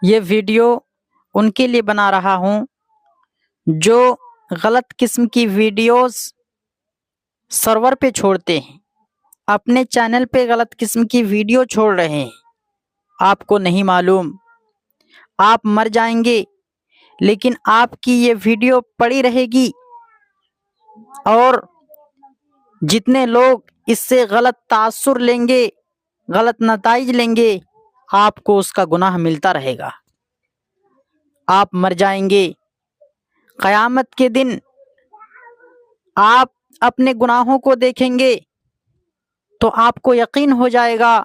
یہ ویڈیو ان کے لیے بنا رہا ہوں جو غلط قسم کی ویڈیوز سرور پہ چھوڑتے ہیں، اپنے چینل پہ غلط قسم کی ویڈیو چھوڑ رہے ہیں۔ آپ کو نہیں معلوم، آپ مر جائیں گے لیکن آپ کی یہ ویڈیو پڑی رہے گی، اور جتنے لوگ اس سے غلط تاثر لیں گے، غلط نتائج لیں گے، آپ کو اس کا گناہ ملتا رہے گا۔ آپ مر جائیں گے، قیامت کے دن آپ اپنے گناہوں کو دیکھیں گے تو آپ کو یقین ہو جائے گا،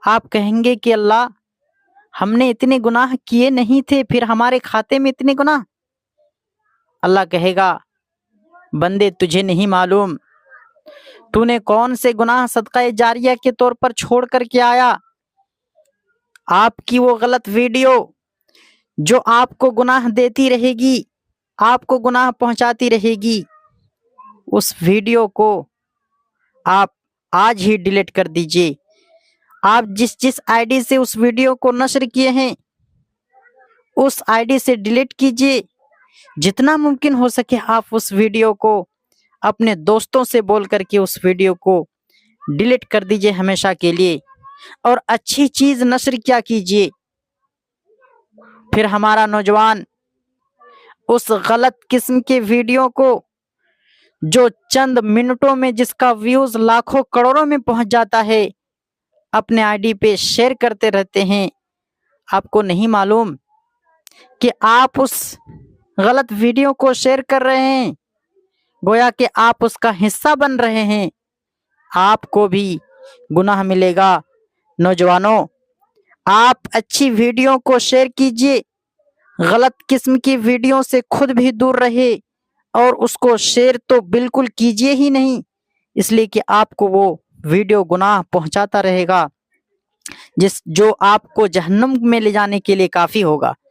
آپ کہیں گے کہ اللہ، ہم نے اتنے گناہ کیے نہیں تھے، پھر ہمارے کھاتے میں اتنے گناہ؟ اللہ کہے گا، بندے تجھے نہیں معلوم تو نے کون سے گناہ صدقہ جاریہ کے طور پر چھوڑ کر کے آیا۔ آپ کی وہ غلط ویڈیو جو آپ کو گناہ دیتی رہے گی، آپ کو گناہ پہنچاتی رہے گی، اس ویڈیو کو آپ آج ہی ڈیلیٹ کر دیجئے۔ آپ جس آئی ڈی سے اس ویڈیو کو نشر کیے ہیں، اس آئی ڈی سے ڈیلیٹ کیجئے۔ جتنا ممکن ہو سکے آپ اس ویڈیو کو اپنے دوستوں سے بول کر کے اس ویڈیو کو ڈیلیٹ کر دیجئے ہمیشہ کے لیے، اور اچھی چیز نشر کیا کیجئے۔ پھر ہمارا نوجوان اس غلط قسم کے ویڈیو کو جو چند منٹوں میں جس کا ویوز لاکھوں کروڑوں میں پہنچ جاتا ہے، اپنے آئی ڈی پہ شیئر کرتے رہتے ہیں۔ آپ کو نہیں معلوم کہ آپ اس غلط ویڈیو کو شیئر کر رہے ہیں، گویا کہ آپ اس کا حصہ بن رہے ہیں، آپ کو بھی گناہ ملے گا۔ نوجوانوں، آپ اچھی ویڈیو کو شیئر کیجئے، غلط قسم کی ویڈیو سے خود بھی دور رہے، اور اس کو شیئر تو بالکل کیجئے ہی نہیں، اس لیے کہ آپ کو وہ ویڈیو گناہ پہنچاتا رہے گا، جو آپ کو جہنم میں لے جانے کے لیے کافی ہوگا۔